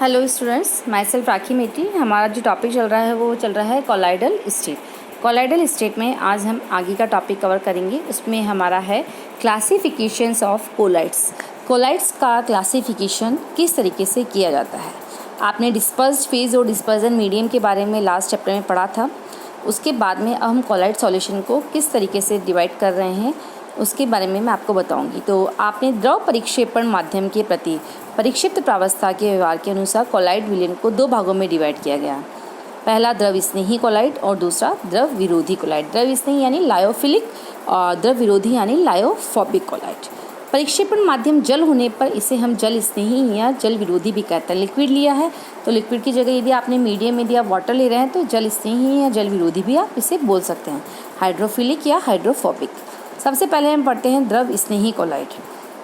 Hello students, my self राखी मेटी। हमारा जो topic चल रहा है वो चल रहा है कॉलाइडल स्टेट। कॉलाइडल स्टेट में आज हम आगे का टॉपिक कवर करेंगे। उसमें हमारा है क्लासिफिकेशंस ऑफ कोलाइड्स। कोलाइड्स का क्लासिफिकेशन किस तरीके से किया जाता है। आपने डिस्पर्स्ड फेज और डिस्पर्जन मीडियम के बारे में लास्ट चैप्टर में पढ़ा था। उसके बाद में अब हम कोलाइड सॉल्यूशन को किस तरीके से डिवाइड कर रहे हैं उसके बारे में मैं आपको बताऊंगी। तो आपने द्रव परिक्षेपण माध्यम के प्रति परिक्षिप्त प्रावस्था के व्यवहार के अनुसार कोलाइड विलयन को दो भागों में डिवाइड किया गया। पहला द्रव स्नेही कोलाइड और दूसरा द्रव विरोधी कोलाइड। द्रव स्नेही यानी लायोफिलिक और द्रव विरोधी यानी लायोफोबिक कोलाइड। परिक्षेपण माध्यम जल होने पर इसे हम जल स्नेही या जल विरोधी भी कहते हैं। लिक्विड लिया है तो लिक्विड की जगह यदि आपने मीडियम यदि आप वाटर ले रहे हैं तो जल स्नेही या जल विरोधी भी आप इसे बोल सकते हैं, हाइड्रोफिलिक या हाइड्रोफोबिक। सबसे पहले हम पढ़ते हैं द्रव स्नेही कोलाइड।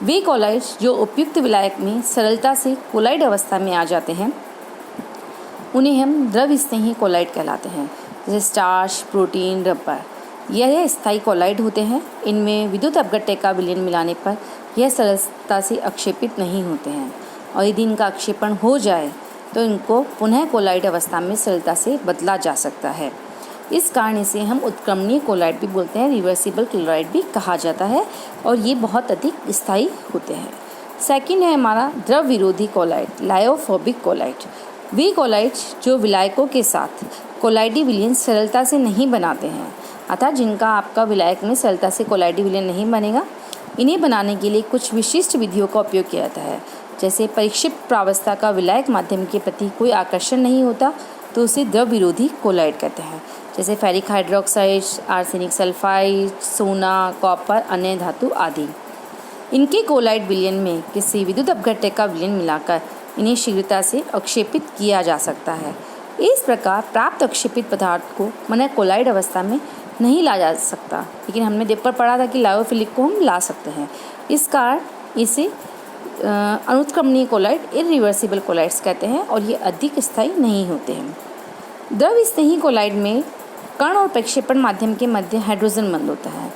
वे कोलाइड्स जो उपयुक्त विलायक में सरलता से कोलाइड अवस्था में आ जाते हैं उन्हें हम द्रव स्नेही कोलाइड कहलाते हैं। जैसे स्टार्च, प्रोटीन, रबर, यह स्थायी कोलाइड होते हैं। इनमें विद्युत अपघट्य का विलयन मिलाने पर यह सरलता से अक्षेपित नहीं होते हैं और यदि इनका अक्षेपण हो जाए तो इनको पुनः कोलाइड अवस्था में सरलता से बदला जा सकता है। इस कारण इसे हम उत्क्रमणीय कोलाइड भी बोलते हैं, रिवर्सिबल क्लोराइड भी कहा जाता है और ये बहुत अधिक स्थायी होते हैं। सेकंड है हमारा द्रव विरोधी कोलाइड, लायोफोबिक कोलाइड। वे कोलाइड्स जो विलायकों के साथ कोलाइडी विलयन सरलता से नहीं बनाते हैं, अर्थात जिनका आपका विलायक में सरलता से कोलाइडी विलयन नहीं बनेगा, इन्हें बनाने के लिए कुछ विशिष्ट विधियों का उपयोग किया जाता है। जैसे परिक्षिप्त प्रावस्था का विलायक माध्यम के प्रति कोई आकर्षण नहीं होता तो उसे द्रव विरोधी कोलाइड कहते हैं। जैसे फेरिक हाइड्रोक्साइड, आर्सेनिक सल्फाइड, सोना, कॉपर, अन्य धातु आदि। इनके कोलाइड विलयन में किसी विद्युत अपघट्य का विलयन मिलाकर इन्हें शीघ्रता से अक्षेपित किया जा सकता है। इस प्रकार प्राप्त अक्षेपित पदार्थ को माने कोलाइड अवस्था में नहीं ला जा सकता, लेकिन हमने देख पर पढ़ा था कि लायोफिलिक को हम ला सकते हैं। इस कारण इसे अनुत्क्रमणीय कोलाइड, इरिवर्सिबल कोलाइड्स कहते हैं और ये अधिक स्थायी नहीं होते हैं। द्रव स्नेही कोलाइड में कण और प्रक्षेपण माध्यम के मध्य हाइड्रोजन बंध होता है।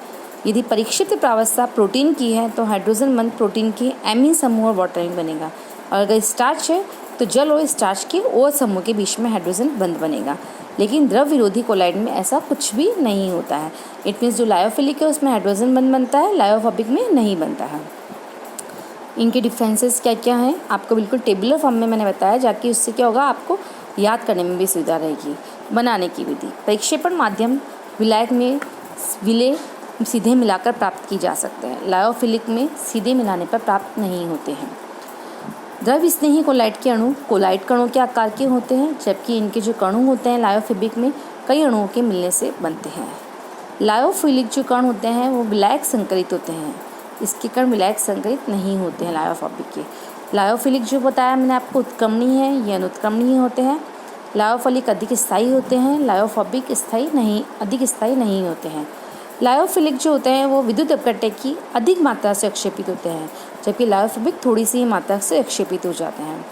यदि परिक्षिप्त प्रावस्था प्रोटीन की है तो हाइड्रोजन बंध प्रोटीन के एमीन समूह और वाटर में बनेगा, और अगर स्टार्च है तो जल और स्टार्च के ओ समूह के बीच में हाइड्रोजन बंध बनेगा। लेकिन द्रव विरोधी कोलाइड में ऐसा कुछ भी नहीं होता है। इट मीन्स जो लायोफिलिक है उसमें हाइड्रोजन बंध बनता है, लायोफोबिक में नहीं बनता है। इनके डिफरेंसेस क्या क्या हैं आपको बिल्कुल टेबुलर फॉर्म में मैंने बताया, जाकि उससे क्या होगा आपको याद करने में भी सुविधा रहेगी। बनाने की विधि, परिक्षेपण माध्यम विलायक में विलय सीधे मिलाकर प्राप्त की जा सकते हैं। लायोफिलिक में सीधे मिलाने पर प्राप्त नहीं होते हैं। द्रव स्नेही कोलाइड के अणु कोलाइड कणों के आकार के होते हैं, जबकि इनके जो कणु होते हैं लायोफिलिक में कई अणुओं के मिलने से बनते हैं। लायोफिलिक जो कण होते हैं वो विलायक संकरित होते हैं, इसके कण विलायक संकरित नहीं होते हैं लायोफोबिक के। लायोफिलिक जो बताया मैंने आपको उत्क्रमणीय है, ये अनुत्क्रमणीय होते हैं। लायोफिलिक अधिक स्थायी होते हैं, लायोफोबिक अधिक स्थायी नहीं होते हैं। लायोफिलिक जो होते हैं वो विद्युत अपघट्य की अधिक मात्रा से अक्षेपित होते हैं, जबकि लायोफोबिक थोड़ी सी मात्रा से अक्षेपित हो जाते हैं।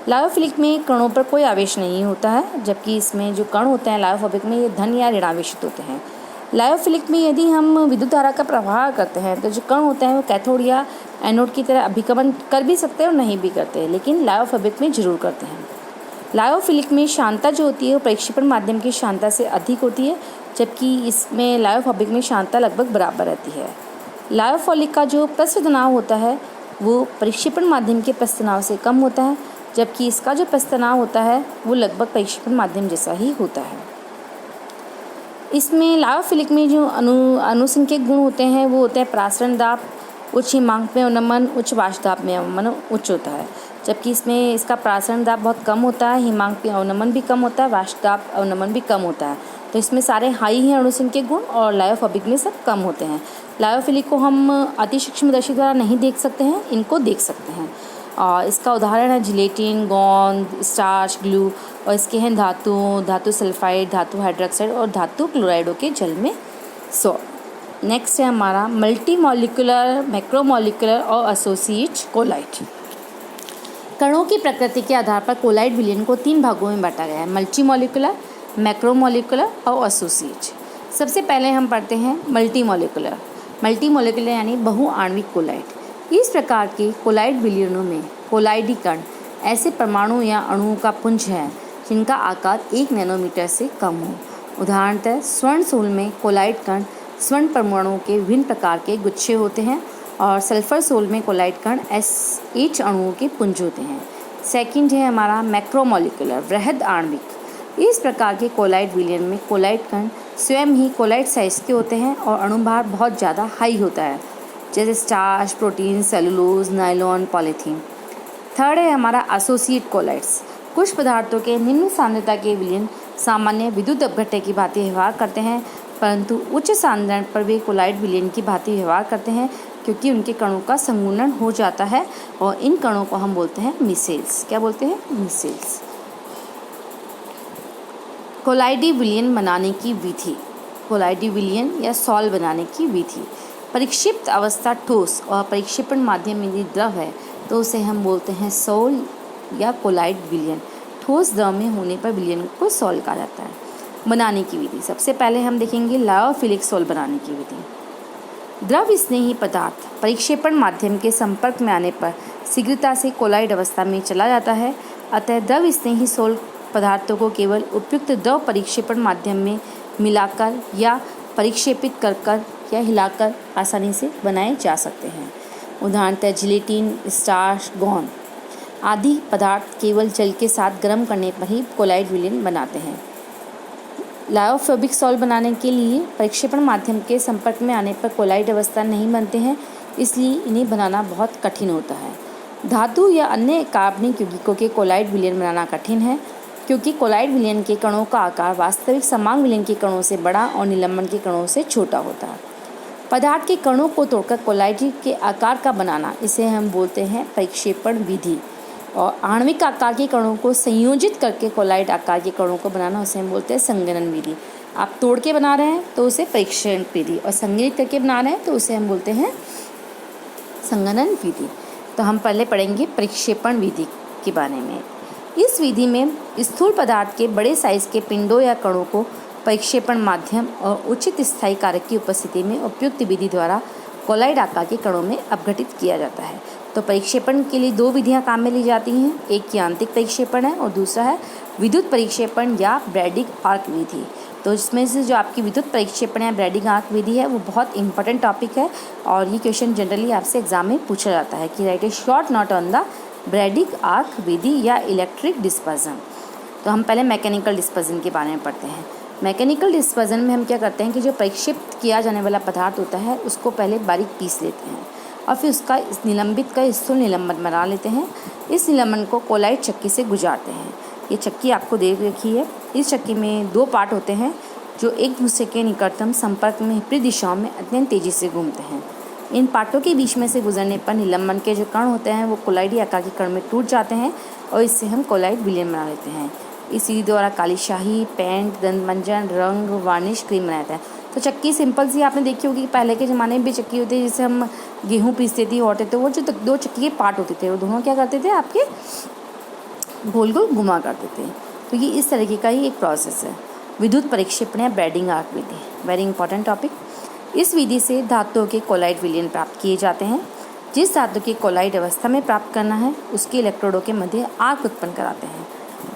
लायोफिलिक में कणों पर कोई आवेश नहीं होता है, जबकि इसमें जो कण होते हैं लायोफोबिक में ये धन या ऋणावेशित होते हैं। लायोफिलिक में यदि हम विद्युत धारा का प्रवाह करते हैं तो जो कण होते हैं वो कैथोड या एनोड की तरह अभिगमन कर भी सकते हैं और नहीं भी करते हैं, लेकिन लायोफोबिक में जरूर करते हैं। लायोफिलिक में शांता जो होती है वो परिक्षेपण माध्यम की शांता से अधिक होती है, जबकि इसमें लायोफोबिक में शांता लगभग बराबर रहती है। लायोफिलिक का जो प्रस्थ तनाव होता है वो परिक्षेपण माध्यम के प्रस्थ तनाव से कम होता है, जबकि इसका जो प्रस्थ तनाव होता है वो लगभग परिक्षेपण माध्यम जैसा ही होता है। इसमें लायोफिलिक में जो अनुसंख्यक गुण होते हैं वो होते हैं प्रासरण दाब, उच्च हिमांक में अवनमन, उच्च वाष्प दाब में अवनमन उच्च होता है, जबकि इसमें इसका प्रासरण दाब बहुत कम होता है, हिमांक में अवनमन भी कम होता है, वाष्प दाब अवनमन भी कम होता है। तो इसमें सारे हाई हैं अणुसंख्यक गुण और लायोफोबिक में सब कम होते हैं। लायोफिलिक को हम अति सूक्ष्मदर्शी द्वारा नहीं देख सकते हैं, इनको देख सकते हैं। और इसका उदाहरण है जिलेटिन, गोंद, स्टार्च, ग्लू, और इसके हैं धातु सल्फाइड, धातु हाइड्रोक्साइड और धातु क्लोराइडों के जल में सॉल्ट। नेक्स्ट है हमारा मल्टी मॉलिक्यूलर, मैक्रोमॉलिक्यूलर और एसोसिएट कोलाइड। कणों की प्रकृति के आधार पर कोलाइड विलयन को 3 भागों में बांटा गया है, मल्टी मॉलिक्यूलर, मैक्रोमॉलिक्यूलर और एसोसिएट। सबसे पहले हम पढ़ते हैं मल्टी मॉलिक्यूलर यानी बहुआण्विक कोलाइड। इस प्रकार के कोलाइड विलयनों में कोलाइडी कण ऐसे परमाणु या अणुओं का पुंज है जिनका आकार 1 नैनोमीटर से कम हो। उदाहरणतः स्वर्ण सोल में कोलाइड कण स्वर्ण परमाणुओं के विभिन्न प्रकार के गुच्छे होते हैं और सल्फर सोल में कोलाइड कण SH अणुओं के पुंज होते हैं। सेकंड है हमारा मैक्रोमोलिकुलर, वृहद आणविक। इस प्रकार के कोलाइड विलयन में कोलाइड कण स्वयं ही कोलाइड साइज के होते हैं और अणुभार बहुत ज़्यादा हाई होता है, जैसे starch, protein, cellulose, nylon, polythene. Third है हमारा एसोसिएट कोलाइड्स। कुछ पदार्थों के निम्न सांद्रता के विलयन सामान्य विद्युत अपघट्य की भांति व्यवहार करते हैं, परंतु उच्च सांद्रण पर वे कोलाइड विलयन की भांति व्यवहार करते हैं क्योंकि उनके कणों का संघूर्णन हो जाता है और इन कणों को हम बोलते हैं मिसेल्स। क्या बोलते हैं? मिसेल्स। कोलाइडी विलयन बनाने की विधि, कोलाइडी विलयन या सॉल बनाने की विधि। परिक्षिप्त अवस्था ठोस और परिक्षेपण माध्यम यदि द्रव है तो उसे हम बोलते हैं सॉल या कोलाइड विलयन। ठोस द्रव में होने पर विलयन को सॉल कहा जाता है। बनाने की विधि, सबसे पहले हम देखेंगे लायोफिलिक सॉल बनाने की विधि। द्रव स्नेही पदार्थ परिक्षेपण माध्यम के संपर्क में आने पर शीघ्रता से कोलाइड अवस्था में चला जाता है। अतः द्रव स्नेही सॉल पदार्थों को केवल उपयुक्त द्रव परिक्षेपण माध्यम में मिलाकर या परिक्षेपित कर या हिलाकर आसानी से बनाए जा सकते हैं। उदाहरणतः जिलेटिन, स्टार्च, गोंद आदि पदार्थ केवल जल के साथ गर्म करने पर ही कोलाइड विलयन बनाते हैं। लायोफोबिक सॉल बनाने के लिए परिक्षेपण माध्यम के संपर्क में आने पर कोलाइड अवस्था नहीं बनते हैं, इसलिए इन्हें बनाना बहुत कठिन होता है। धातु या अन्य कार्बनिक यौगिकों के कोलाइड विलयन बनाना कठिन है क्योंकि कोलाइड विलयन के कणों का आकार वास्तविक समांग विलयन के कणों से बड़ा और निलंबन के कणों से छोटा होता है। पदार्थ के कणों को तोड़कर कोलाइड के आकार का बनाना, इसे हम बोलते हैं परिक्षेपण विधि। और आणविक आकार के कणों को संयोजित करके कोलाइड आकार के कणों को बनाना, उसे हम बोलते हैं संगणन विधि। आप तोड़ के बना रहे हैं तो उसे परिक्षेपण विधि, और संगणित करके बना रहे हैं तो उसे हम बोलते हैं संगणन विधि। तो हम पहले पढ़ेंगे परिक्षेपण विधि के बारे में। इस विधि में स्थूल पदार्थ के बड़े साइज के पिंडों या कणों को परिक्षेपण माध्यम और उचित स्थायी कारक की उपस्थिति में उपयुक्त विधि द्वारा कोलाइड आकार के कणों में अपघटित किया जाता है। तो परिक्षेपण के लिए 2 विधियां काम में ली जाती हैं, एक यांत्रिक परिक्षेपण है और दूसरा है विद्युत परिक्षेपण या ब्रैडिग आर्क विधि। तो इसमें से जो आपकी विद्युत परिक्षेपण या ब्रैडिग आर्क विधि है वो बहुत इंपॉर्टेंट टॉपिक है और ये क्वेश्चन जनरली आपसे एग्जाम में पूछा जाता है कि write a short note on the Bredig arc विधि या इलेक्ट्रिक डिस्पर्जन। तो हम पहले मैकेनिकल डिस्पर्जन के बारे में पढ़ते हैं। मैकेनिकल डिस्पर्जन में हम क्या करते हैं कि जो परिक्षेपित किया जाने वाला पदार्थ होता है उसको पहले बारीक पीस लेते हैं और फिर उसका इस निलंबित का स्थूल निलंबन बना लेते हैं। इस निलंबन को कोलाइड चक्की से गुजारते हैं। ये चक्की आपको दे रखी है। इस चक्की में 2 पार्ट होते हैं जो एक दूसरे के निकटतम संपर्क में विपरीत दिशाओं में अत्यंत तेज़ी से घूमते हैं। इन पार्टों के बीच में से गुजरने पर निलंबन के जो कण होते हैं वो कोलाइडी आकार के कण में टूट जाते हैं और इससे हम कोलाइड विलयन बना लेते हैं। इस विधि द्वारा काली शाही, पेंट, दंतमंजन, रंग, वार्निश, क्रीम बनाया जाता है। तो चक्की सिंपल सी आपने देखी होगी कि पहले के ज़माने में भी चक्की होती है जिससे हम गेहूँ पीसते थे होते थे। वो जो 2 चक्की के पार्ट होते थे वो दोनों क्या करते थे, आपके गोल गोल घुमा करते थे। तो ये इस तरीके का ही एक प्रोसेस है। विद्युत परिक्षेपण या ब्रैडिग आर्क विधि, वेरी इंपॉर्टेंट टॉपिक। इस विधि से धातुओं के कोलाइड विलयन प्राप्त किए जाते हैं। जिस धातु की कोलाइड अवस्था में प्राप्त करना है उसके इलेक्ट्रोडों के मध्य आर्क उत्पन्न कराते हैं।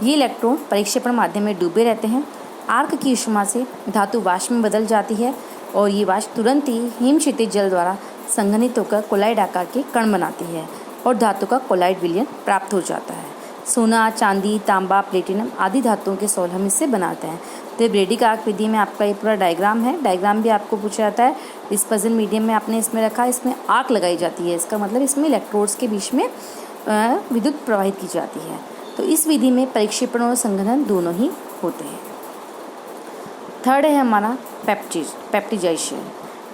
ये इलेक्ट्रॉन परिक्षेपण माध्यम में डूबे रहते हैं। आर्क की ऊष्मा से धातु वाष्प में बदल जाती है और ये वाष्प तुरंत ही हिमक्षितिज जल द्वारा संघनित होकर कोलाइड आकार के कण बनाती है और धातु का कोलाइड विलयन प्राप्त हो जाता है। सोना, चांदी, तांबा, प्लेटिनम आदि धातुओं के सॉल हम इससे बनाते हैं। तो ब्रैडिग आर्क विधि में आपका ये पूरा डायग्राम है। डायग्राम भी आपको पूछा जाता है। डिस्पर्जन मीडियम में आपने इसमें रखा, इसमें आर्क लगाई जाती है। इसका मतलब इसमें इलेक्ट्रोड्स के बीच में विद्युत प्रवाहित की जाती है। तो इस विधि में परिक्षेपण और संघनन दोनों ही होते हैं। थर्ड है हमारा पेप्टिजाइजेशन,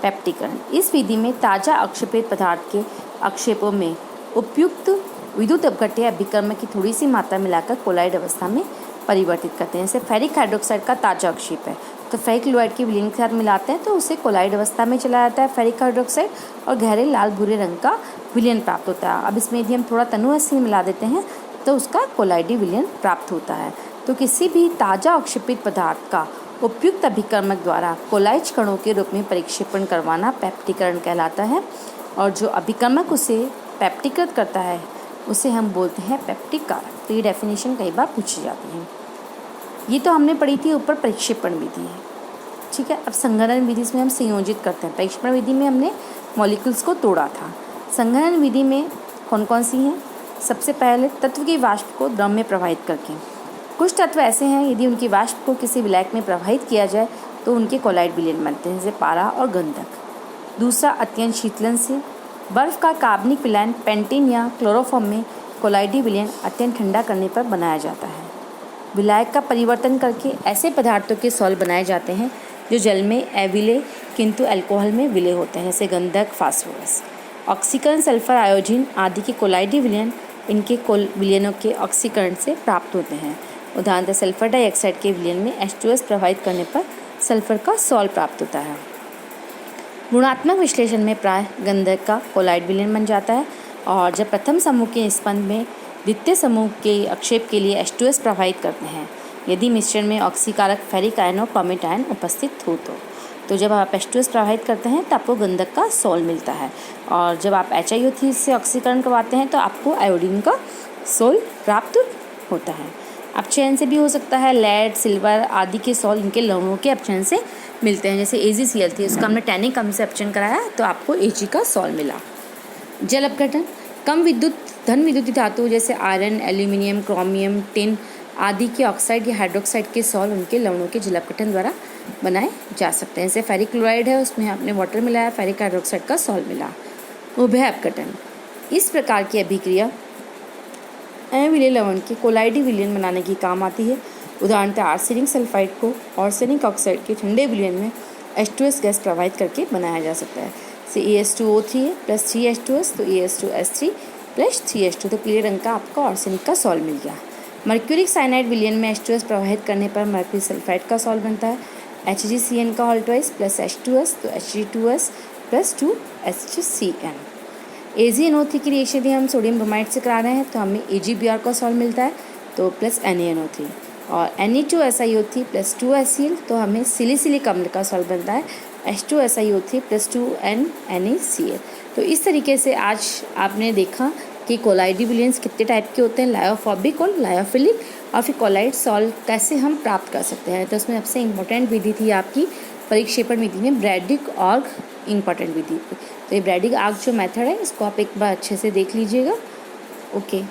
पेप्टिकरण। इस विधि में ताज़ा अक्षेपित पदार्थ के अक्षेपों में उपयुक्त विद्युत अपघट्य अभिकर्म की थोड़ी सी मात्रा मिलाकर कोलाइड अवस्था में परिवर्तित करते हैं। जैसे फेरिक हाइड्रोक्साइड का ताज़ा अक्षेप है तो फेरिक क्लोराइड की विलयन के साथ मिलाते हैं तो उसे कोलाइड अवस्था में चला जाता है फेरिक हाइड्रोक्साइड और गहरे लाल भूरे रंग का विलयन प्राप्त होता है। अब इसमें यदि हम थोड़ा तनु एसिड मिला देते हैं तो उसका कोलाइडी विलयन प्राप्त होता है। तो किसी भी ताज़ा अक्षेपित पदार्थ का उपयुक्त अभिकर्मक द्वारा कोलाइड कणों के रूप में परिक्षेपण करवाना पेप्टिकरण कहलाता है और जो अभिकर्मक उसे पेप्टिकृत करता है उसे हम बोलते हैं पेप्टिक कारक। तो ये डेफिनेशन कई बार पूछी जाती है। ये तो हमने पढ़ी थी ऊपर परिक्षेपण विधि है, ठीक है। अब संघनन विधि में हम संयोजित करते हैं। परिक्षेपण विधि में हमने मॉलिक्यूल्स को तोड़ा था। संघनन विधि में कौन कौन सी हैं? सबसे पहले तत्व की वाष्प को द्रव में प्रवाहित करके। कुछ तत्व ऐसे हैं यदि उनकी वाष्प को किसी विलायक में प्रवाहित किया जाए तो उनके कोलाइड विलयन बनते हैं, जैसे पारा और गंधक। दूसरा अत्यंत शीतलन से। बर्फ़ का कार्बनिक विलयन पेंटीन या क्लोरोफॉर्म में कोलाइडी विलयन अत्यंत ठंडा करने पर बनाया जाता है। विलायक का परिवर्तन करके ऐसे पदार्थों के सॉल बनाए जाते हैं जो जल में अविलेय किंतु अल्कोहल में विलेय होते हैं, जैसे गंधक, फास्फोरस। ऑक्सीकरण, सल्फर, आयोडीन आदि के कोलाइडी विलयन इनके विलयनों के ऑक्सीकरण से प्राप्त होते हैं। उदाहरणतः सल्फर डाइऑक्साइड के विलयन में H2S प्रभावित करने पर सल्फर का सॉल प्राप्त होता है। गुणात्मक विश्लेषण में प्राय गंधक का कोलाइड विलयन बन जाता है, और जब प्रथम समूह के निष्पंद में द्वितीय समूह के अक्षेप के लिए H2S प्रभावित करते हैं, यदि मिश्रण में ऑक्सीकारक फेरिक आयन और पॉमेट आयन उपस्थित हो तो जब आप H2S प्रभावित करते हैं तो आपको गंधक का सॉल मिलता है, और जब आप HiO3 से ऑक्सीकरण करवाते हैं तो आपको आयोडीन का सॉल प्राप्त होता है। अपचयन से भी हो सकता है। लेड, सिल्वर आदि के सॉल इनके लवणों के अपचयन से मिलते हैं, जैसे AgCl थी, उसका हमने टैनिक अम्ल से अपचयन कराया तो आपको Ag का सॉल मिला। जल अपघटन, कम धन विद्युत धातु जैसे आयरन, एल्यूमिनियम, क्रोमियम, टिन आदि के ऑक्साइड या हाइड्रोक्साइड के सॉल उनके लवणों के जल अपघटन द्वारा बनाए जा सकते हैं। जैसे फेरिक क्लोराइड है, उसमें आपने वाटर मिलाया, फेरिक हाइड्रोक्साइड का सॉल मिला। उभय अपघटन, इस प्रकार की अभिक्रिया अविलेय लवण के कोलाइडी विलयन बनाने की काम आती है। उदाहरणतः आर्सेनिक सल्फाइड को आर्सेनिक ऑक्साइड के ठंडे विलयन में H2S गैस प्रवाहित करके बनाया जा सकता है। से AS2O3 प्लस 3H2S तो AS2S3 प्लस 3H2, तो पीले रंग का आपका आर्सेनिक का सॉल मिल गया। मर्क्यूरिक साइनाइड विलयन में H2S प्रवाहित करने पर मर्क्यूरी सल्फाइड का सॉल बनता है। HgCN का होल ट्वाइस प्लस H2S तो Hg2S प्लस 2HgCN। AgNO3 की रिएक्शन यदि हम सोडियम ब्रोमाइड से करा रहे हैं तो हमें AgBr का सॉल्व मिलता है, तो प्लस NaNO3, और Ne2SiO3 प्लस 2HCl तो हमें सिलिसिलिक अम्ल का सॉल्व बनता है H2SiO3 प्लस 2NaCl। तो इस तरीके से आज आपने देखा कि कोलाइडी विलयंस कितने टाइप के होते हैं, लायोफोबिक और लायोफिलिक, और फिर कोलाइड सॉल्व कैसे हम प्राप्त कर सकते हैं। तो उसमें सबसे इम्पोर्टेंट विधि थी आपकी परिक्षेपण विधि में ब्रैडिक आर्ग इम्पॉर्टेंट विधि। तो ये ब्रैडिक आर्ग जो मेथड है इसको आप एक बार अच्छे से देख लीजिएगा। ओके।